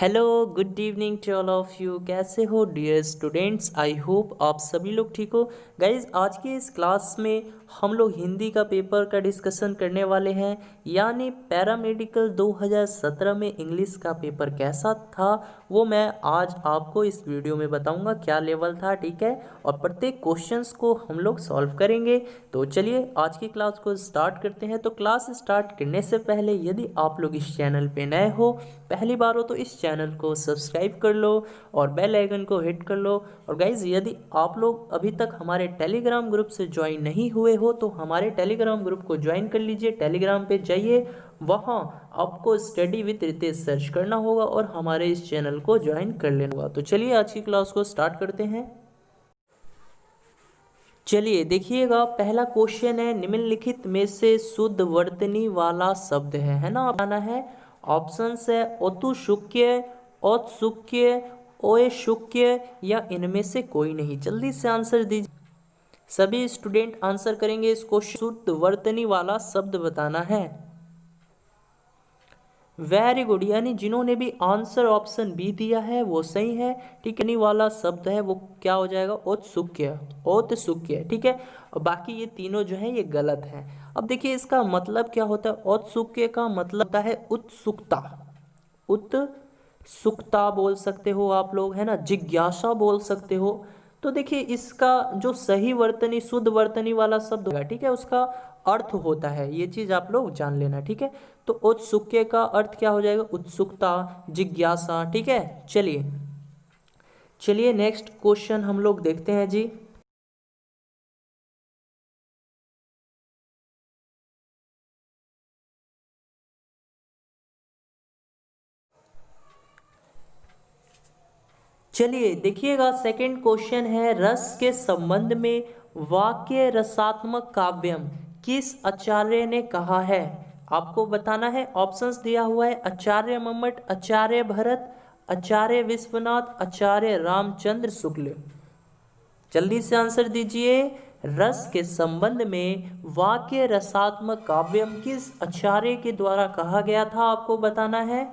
Hello good evening to all of you. कैसे हो dear students? I hope आप सभी लोग ठीक हो। गाइज आज की इस क्लास में हम लोग हिंदी का पेपर का डिस्कशन करने वाले हैं, यानी पैरामेडिकल 2017 में इंग्लिश का पेपर कैसा था वो मैं आज आपको इस वीडियो में बताऊंगा, क्या लेवल था, ठीक है। और प्रत्येक क्वेश्चंस को हम लोग सॉल्व करेंगे। तो चलिए आज की क्लास को स्टार्ट करते हैं। तो क्लास स्टार्ट करने से पहले यदि आप लोग इस चैनल पे नए हो, पहली बार हो, तो इस चैनल को सब्सक्राइब कर लो और बेल आइकन को हिट कर लो। और गाइज यदि आप लोग अभी तक हमारे टेलीग्राम ग्रुप से ज्वाइन नहीं हुए हो तो हमारे टेलीग्राम ग्रुप को ज्वाइन कर लीजिए। टेलीग्राम पे जाइए, वहाँ आपको स्टडी विद रितेश सर्च करना होगा और हमारे इस चैनल को ज्वाइन कर लेना होगा। तो चलिए आज की क्लास को स्टार्ट करते हैं। चलिए देखिएगा, पहला क्वेश्चन है, निम्नलिखित में से शुद्ध वर्तनी वाला शब्द है ना, आना है। ऑप्शंस है औतुशुक्य, औत्सुक्य, ओयशुक्य या इनमें से कोई नहीं। जल्दी से आंसर दीजिए। सभी स्टूडेंट आंसर करेंगे। इस क्वेश्चन शुद्ध वर्तनी वाला शब्द बताना है। वेरी गुड, यानी जिन्होंने भी आंसर ऑप्शन बी दिया है वो सही है, ठीक है। वाला शब्द है वो क्या हो जाएगा? औत्सुक्य, औत्सुक्य, ठीक है। और बाकी ये तीनों जो है ये गलत है। अब देखिए इसका मतलब क्या होता है। औत्सुक्य का मतलब होता है उत्सुकता, उत्सुकता बोल सकते हो आप लोग, है ना। जिज्ञासा बोल सकते हो। तो देखिए इसका जो सही वर्तनी, शुद्ध वर्तनी वाला शब्द होगा, ठीक है, उसका अर्थ होता है, ये चीज आप लोग जान लेना, ठीक है। तो औत्सुक्य का अर्थ क्या हो जाएगा? उत्सुकता, जिज्ञासा, ठीक है। चलिए चलिए नेक्स्ट क्वेश्चन हम लोग देखते हैं जी। चलिए देखिएगा, सेकंड क्वेश्चन है, रस के संबंध में वाक्य रसात्मक काव्यम किस आचार्य ने कहा है? आपको बताना है। ऑप्शंस दिया हुआ है, आचार्य मम्मट, आचार्य भरत, आचार्य विश्वनाथ, आचार्य रामचंद्र शुक्ल। जल्दी से आंसर दीजिए। रस के संबंध में वाक्य रसात्मक काव्यम किस आचार्य के द्वारा कहा गया था, आपको बताना है।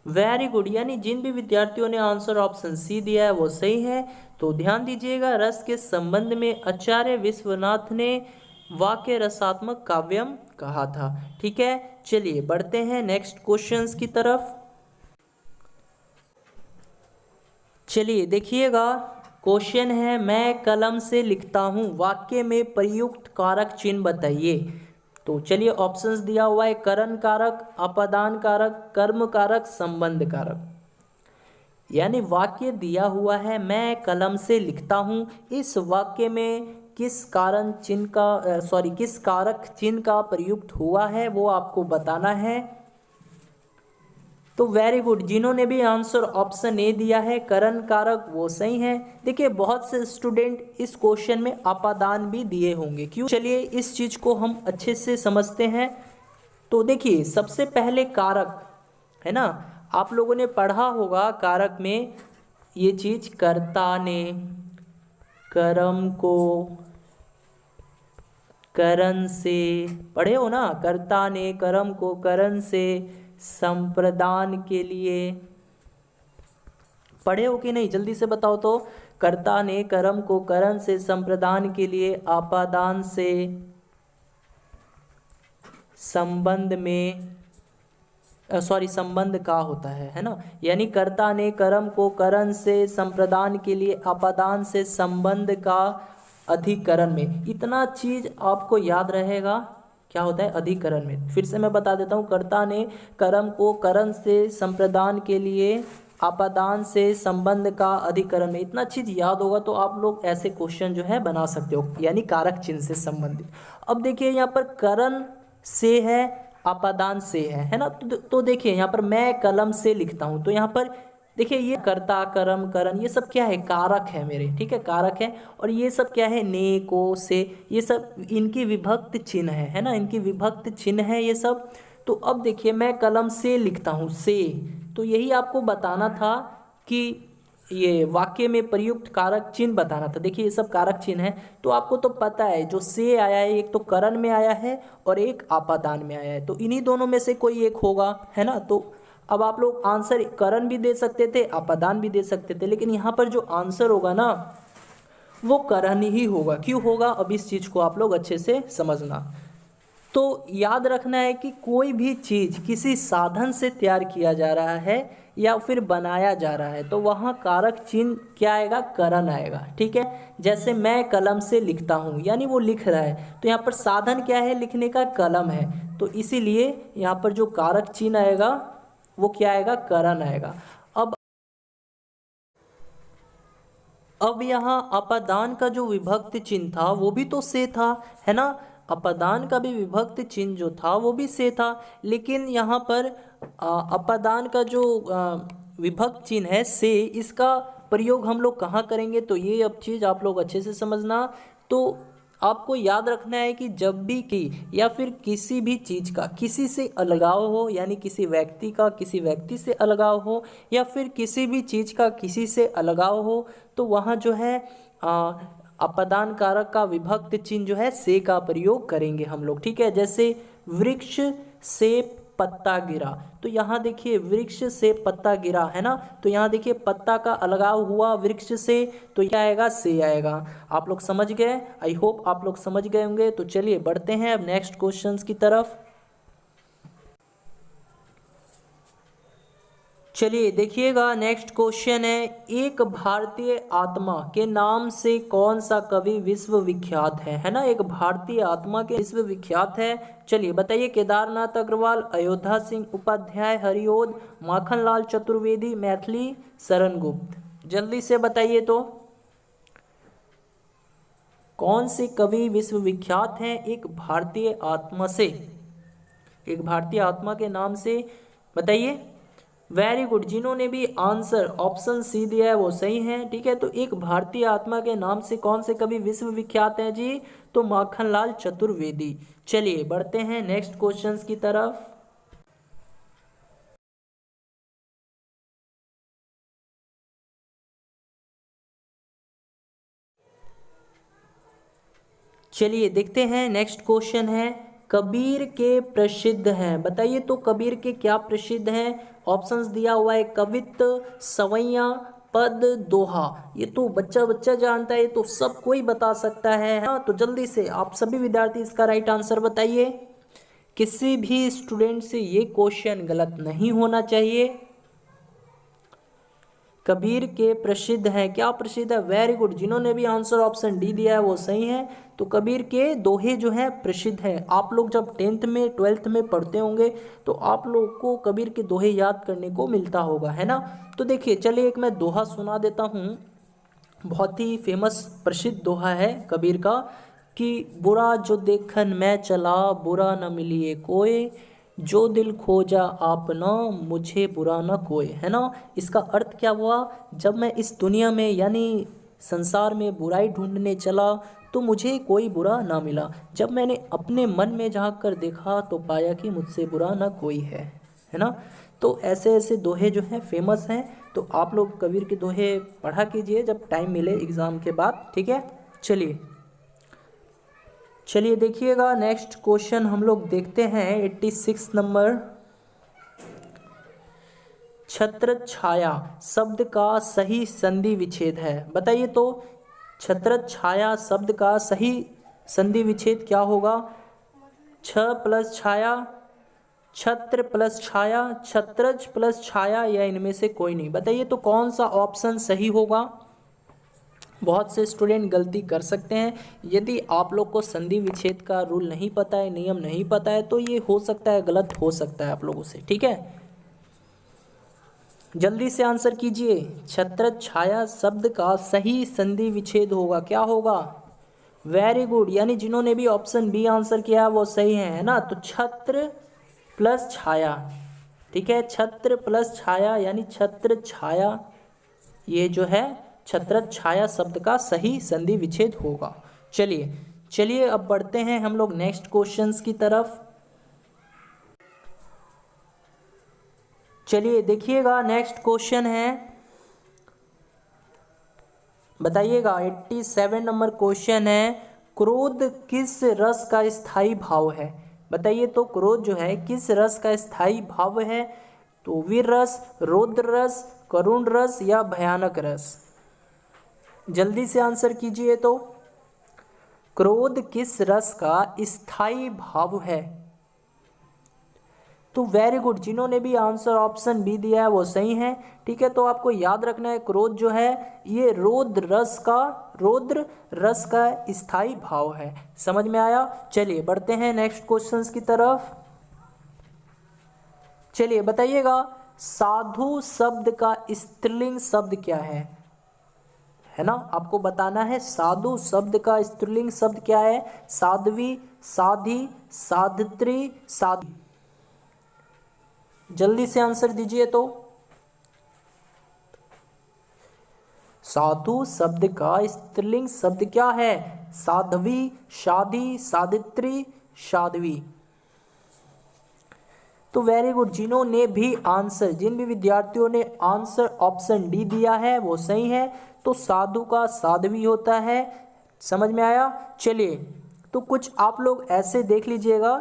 वेरी गुड, यानी जिन भी विद्यार्थियों ने आंसर ऑप्शन सी दिया है वो सही है। तो ध्यान दीजिएगा, रस के संबंध में आचार्य विश्वनाथ ने वाक्य रसात्मक काव्यम कहा था, ठीक है। चलिए बढ़ते हैं नेक्स्ट क्वेश्चंस की तरफ। चलिए देखिएगा, क्वेश्चन है, मैं कलम से लिखता हूँ, वाक्य में प्रयुक्त कारक चिन्ह बताइए। तो चलिए ऑप्शंस दिया हुआ है, करण कारक, अपादान कारक, कर्म कारक, संबंध कारक। यानी वाक्य दिया हुआ है, मैं कलम से लिखता हूँ, इस वाक्य में किस कारण चिन्ह का किस कारक चिन्ह का प्रयुक्त हुआ है वो आपको बताना है। तो वेरी गुड, जिन्होंने भी आंसर ऑप्शन ए दिया है करण कारक वो सही है। देखिए बहुत से स्टूडेंट इस क्वेश्चन में अपादान भी दिए होंगे, क्यों? चलिए इस चीज को हम अच्छे से समझते हैं। तो देखिए सबसे पहले कारक, है ना, आप लोगों ने पढ़ा होगा कारक में ये चीज, कर्ता ने कर्म को करण से, पढ़े हो ना, कर्ता ने कर्म को करण से संप्रदान के लिए, पढ़े हो कि नहीं? जल्दी से बताओ तो। कर्ता ने कर्म को करण से संप्रदान के लिए आपादान से संबंध में संबंध का होता है ना। यानी कर्ता ने कर्म को करण से संप्रदान के लिए आपादान से संबंध का अधिकरण में, इतना चीज आपको याद रहेगा, क्या होता है अधिकरण में। फिर से मैं बता देता हूँ, कर्ता ने कर्म को करण से संप्रदान के लिए आपादान से संबंध का अधिकरण में, इतना चीज याद होगा तो आप लोग ऐसे क्वेश्चन जो है बना सकते हो, यानी कारक चिन्ह से संबंधित। अब देखिए यहाँ पर करण से है, आपादान से है ना। तो देखिए यहाँ पर मैं कलम से लिखता हूँ, तो यहाँ पर देखिए ये कर्ता कर्म करण ये सब क्या है? कारक है मेरे, ठीक है, कारक है। और ये सब क्या है? ने, को, से, ये सब इनकी विभक्त चिन्ह है ना, इनकी विभक्त चिन्ह है ये सब। तो अब देखिए मैं कलम से लिखता हूँ, से, तो यही आपको बताना था कि ये वाक्य में प्रयुक्त कारक चिन्ह बताना था। देखिए ये सब कारक चिन्ह है, तो आपको तो पता है जो से आया है एक तो करण में आया है और एक आपादान में आया है, तो इन्हीं दोनों में से कोई एक होगा, है ना। तो अब आप लोग आंसर करण भी दे सकते थे, अपादान भी दे सकते थे, लेकिन यहाँ पर जो आंसर होगा ना वो करण ही होगा। क्यों होगा, अब इस चीज़ को आप लोग अच्छे से समझना। तो याद रखना है कि कोई भी चीज़ किसी साधन से तैयार किया जा रहा है या फिर बनाया जा रहा है तो वहाँ कारक चिन्ह क्या आएगा, करण आएगा। ठीक है, जैसे मैं कलम से लिखता हूँ यानी वो लिख रहा है, तो यहाँ पर साधन क्या है लिखने का, कलम है, तो इसीलिए यहाँ पर जो कारक चिन्ह आएगा वो क्या आएगा, करण आएगा। अब यहाँ अपादान का जो विभक्त चिन्ह था वो भी तो से था, है ना। अपादान का भी विभक्त चिन्ह जो था वो भी से था, लेकिन यहाँ पर अपादान का जो विभक्त चिन्ह है से, इसका प्रयोग हम लोग कहाँ करेंगे, तो ये अब चीज़ आप लोग अच्छे से समझना। तो आपको याद रखना है कि जब भी की या फिर किसी भी चीज़ का किसी से अलगाव हो, यानी किसी व्यक्ति का किसी व्यक्ति से अलगाव हो या फिर किसी भी चीज़ का किसी से अलगाव हो, तो वहाँ जो है अपादान कारक का विभक्त चिन्ह जो है से का प्रयोग करेंगे हम लोग। ठीक है, जैसे वृक्ष से पत्ता गिरा, तो यहाँ देखिए वृक्ष से पत्ता गिरा, है ना, तो यहाँ देखिए पत्ता का अलगाव हुआ वृक्ष से, तो क्या आएगा, से आएगा। आप लोग समझ गए, आई होप आप लोग समझ गए होंगे। तो चलिए बढ़ते हैं अब नेक्स्ट क्वेश्चंस की तरफ। चलिए देखिएगा, नेक्स्ट क्वेश्चन है, एक भारतीय आत्मा के नाम से कौन सा कवि विश्व विख्यात है ना। एक भारतीय आत्मा के विश्व विख्यात है, चलिए बताइए। केदारनाथ अग्रवाल, अयोध्या सिंह उपाध्याय, हरिओद, माखनलाल चतुर्वेदी, मैथिली शरण गुप्त। जल्दी से बताइए तो कौन से कवि विश्व विख्यात हैं एक भारतीय आत्मा से, एक भारतीय आत्मा के नाम से, बताइए। वेरी गुड, जिन्होंने भी आंसर ऑप्शन सी दिया है वो सही है। ठीक है, तो एक भारतीय आत्मा के नाम से कौन से कवि विश्व विख्यात हैं जी, तो माखनलाल चतुर्वेदी। चलिए बढ़ते हैं नेक्स्ट क्वेश्चंस की तरफ। चलिए देखते हैं, नेक्स्ट क्वेश्चन है, कबीर के प्रसिद्ध हैं, बताइए तो कबीर के क्या प्रसिद्ध हैं। ऑप्शंस दिया हुआ है, कवित्त, सवैया, पद, दोहा। ये तो बच्चा बच्चा जानता है, ये तो सब कोई बता सकता है। हाँ, तो जल्दी से आप सभी विद्यार्थी इसका राइट आंसर बताइए। किसी भी स्टूडेंट से ये क्वेश्चन गलत नहीं होना चाहिए। कबीर के प्रसिद्ध हैं, क्या प्रसिद्ध है, वेरी गुड, जिन्होंने भी आंसर ऑप्शन डी दिया है वो सही है। तो कबीर के दोहे जो हैं प्रसिद्ध हैं। आप लोग जब 10th में 12th में पढ़ते होंगे तो आप लोग को कबीर के दोहे याद करने को मिलता होगा, है ना। तो देखिए चलिए एक मैं दोहा सुना देता हूँ, बहुत ही फेमस प्रसिद्ध दोहा है कबीर का, कि बुरा जो देखन मैं चला, बुरा न मिलिए कोई, जो दिल खोजा आपना, मुझे बुरा न कोई, है ना। इसका अर्थ क्या हुआ, जब मैं इस दुनिया में यानी संसार में बुराई ढूंढने चला तो मुझे कोई बुरा ना मिला, जब मैंने अपने मन में झांक कर देखा तो पाया कि मुझसे बुरा ना कोई है ना। तो ऐसे ऐसे दोहे जो हैं फेमस हैं, तो आप लोग कबीर के दोहे पढ़ा कीजिए जब टाइम मिले एग्ज़ाम के बाद। ठीक है, चलिए चलिए देखिएगा, नेक्स्ट क्वेश्चन हम लोग देखते हैं 86 नंबर। छत्र छाया शब्द का सही संधि विच्छेद है, बताइए तो छत्र छाया शब्द का सही संधि विच्छेद क्या होगा। छ प्लस छाया, छत्र प्लस छाया, छत्रज प्लस छाया, या इनमें से कोई नहीं, बताइए तो कौन सा ऑप्शन सही होगा। बहुत से स्टूडेंट गलती कर सकते हैं, यदि आप लोग को संधि विच्छेद का रूल नहीं पता है, नियम नहीं पता है, तो ये हो सकता है गलत हो सकता है आप लोगों से। ठीक है, जल्दी से आंसर कीजिए। छत्र छाया शब्द का सही संधि विच्छेद होगा, क्या होगा, वेरी गुड, यानी जिन्होंने भी ऑप्शन बी आंसर किया वो सही है ना। तो छत्र प्लस छाया, ठीक है, छत्र प्लस छाया यानी छत्र छाया, ये जो है छत्र छाया शब्द का सही संधि विच्छेद होगा। चलिए चलिए अब बढ़ते हैं हम लोग नेक्स्ट क्वेश्चंस की तरफ। चलिए देखिएगा, नेक्स्ट क्वेश्चन है, बताइएगा 87 नंबर क्वेश्चन है, क्रोध किस रस का स्थायी भाव है, बताइए तो क्रोध जो है किस रस का स्थायी भाव है। तो वीर रस, रौद्र रस, करुण रस या भयानक रस? जल्दी से आंसर कीजिए। तो क्रोध किस रस का स्थायी भाव है? तो वेरी गुड, जिन्होंने भी आंसर ऑप्शन बी दिया है वो सही है। ठीक है, तो आपको याद रखना है क्रोध जो है ये रौद्र रस का स्थायी भाव है। समझ में आया? चलिए बढ़ते हैं नेक्स्ट क्वेश्चंस की तरफ। चलिए बताइएगा, साधु शब्द का स्त्रीलिंग शब्द क्या है ना? आपको बताना है साधु शब्द का स्त्रीलिंग शब्द क्या है। साध्वी, साधी, साधित्री, साध्वी। जल्दी से आंसर दीजिए। तो साधु शब्द का स्त्रीलिंग शब्द क्या है? साध्वी, शाधी, साधित्री, साध्वी। तो वेरी गुड, जिन भी विद्यार्थियों ने आंसर ऑप्शन डी दिया है वो सही है। तो साधु का साध्वी होता है। समझ में आया? चलिए, तो कुछ आप लोग ऐसे देख लीजिएगा,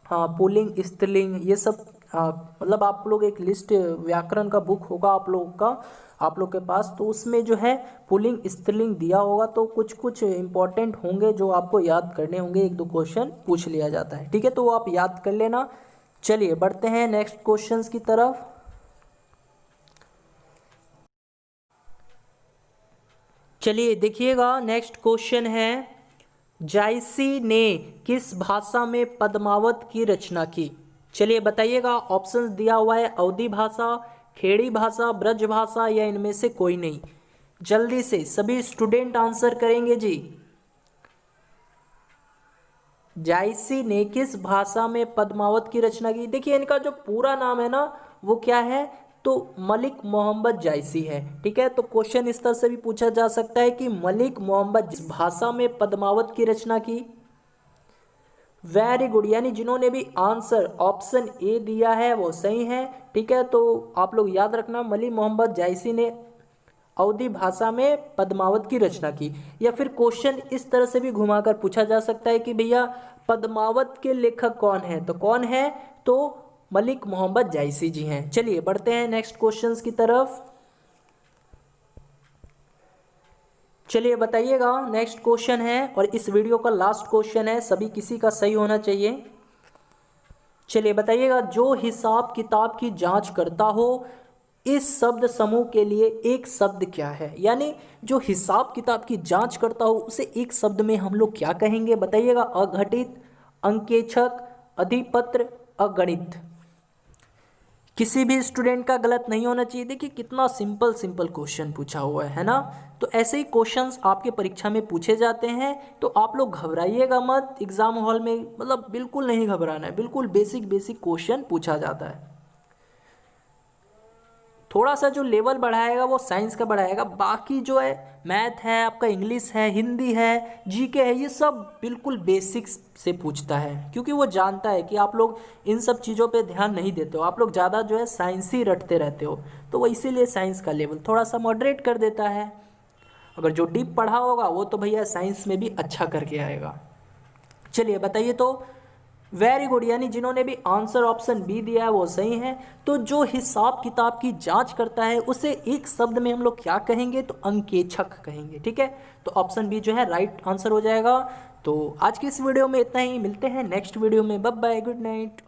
हाँ, पुल्लिंग, स्त्रीलिंग, ये सब, मतलब आप लोग एक लिस्ट, व्याकरण का बुक होगा आप लोग के पास, तो उसमें जो है पुल्लिंग स्त्रीलिंग दिया होगा। तो कुछ इंपॉर्टेंट होंगे जो आपको याद करने होंगे, एक दो क्वेश्चन पूछ लिया जाता है। ठीक है, तो वो आप याद कर लेना। चलिए बढ़ते हैं नेक्स्ट क्वेश्चंस की तरफ। चलिए देखिएगा, नेक्स्ट क्वेश्चन है, जायसी ने किस भाषा में पद्मावत की रचना की? चलिए बताइएगा, ऑप्शंस दिया हुआ है, अवधी भाषा, खेड़ी भाषा, ब्रज भाषा या इनमें से कोई नहीं। जल्दी से सभी स्टूडेंट आंसर करेंगे जी। जायसी ने किस भाषा में पद्मावत की रचना की? देखिए इनका जो पूरा नाम है ना वो क्या है? तो मलिक मोहम्मद जायसी है। ठीक है, तो क्वेश्चन इस तरह से भी पूछा जा सकता है कि मलिक मोहम्मद जिस भाषा में पद्मावत की रचना की। वेरी गुड, यानी जिन्होंने भी आंसर ऑप्शन ए दिया है वो सही है। ठीक है, तो आप लोग याद रखना, मलिक मोहम्मद जायसी ने अवधी भाषा में पद्मावत की रचना की। या फिर क्वेश्चन इस तरह से भी घुमाकर पूछा जा सकता है कि भैया पद्मावत के लेखक कौन है? तो कौन है? तो मलिक मोहम्मद जायसी जी हैं। चलिए बढ़ते हैं नेक्स्ट क्वेश्चंस की तरफ। चलिए बताइएगा, नेक्स्ट क्वेश्चन है और इस वीडियो का लास्ट क्वेश्चन है, सभी किसी का सही होना चाहिए। चलिए बताइएगा, जो हिसाब किताब की जांच करता हो इस शब्द समूह के लिए एक शब्द क्या है? यानी जो हिसाब किताब की जांच करता हो उसे एक शब्द में हम लोग क्या कहेंगे? बताइएगा, अघटित, अंकेक्षक, अधिपत्र, अगणित। किसी भी स्टूडेंट का गलत नहीं होना चाहिए। देखिए कितना सिंपल क्वेश्चन पूछा हुआ है ना? तो ऐसे ही क्वेश्चंस आपके परीक्षा में पूछे जाते हैं, तो आप लोग घबराइएगा मत एग्जाम हॉल में, मतलब बिल्कुल नहीं घबराना है। बिल्कुल बेसिक क्वेश्चन पूछा जाता है। थोड़ा सा जो लेवल बढ़ाएगा वो साइंस का बढ़ाएगा, बाकी जो है मैथ है, आपका इंग्लिश है, हिंदी है, जीके है, ये सब बिल्कुल बेसिक्स से पूछता है, क्योंकि वो जानता है कि आप लोग इन सब चीज़ों पे ध्यान नहीं देते हो, आप लोग ज़्यादा जो है साइंस ही रटते रहते हो, तो वो इसीलिए साइंस का लेवल थोड़ा सा मॉडरेट कर देता है। अगर जो डीप पढ़ा होगा वो तो भैया साइंस में भी अच्छा करके आएगा। चलिए बताइए, तो वेरी गुड, यानी जिन्होंने भी आंसर ऑप्शन बी दिया है वो सही है। तो जो हिसाब किताब की जांच करता है उसे एक शब्द में हम लोग क्या कहेंगे? तो अंकेक्षक कहेंगे। ठीक है, तो ऑप्शन बी जो है राइट आंसर हो जाएगा। तो आज की इस वीडियो में इतना ही, मिलते हैं नेक्स्ट वीडियो में। Bye bye, good night.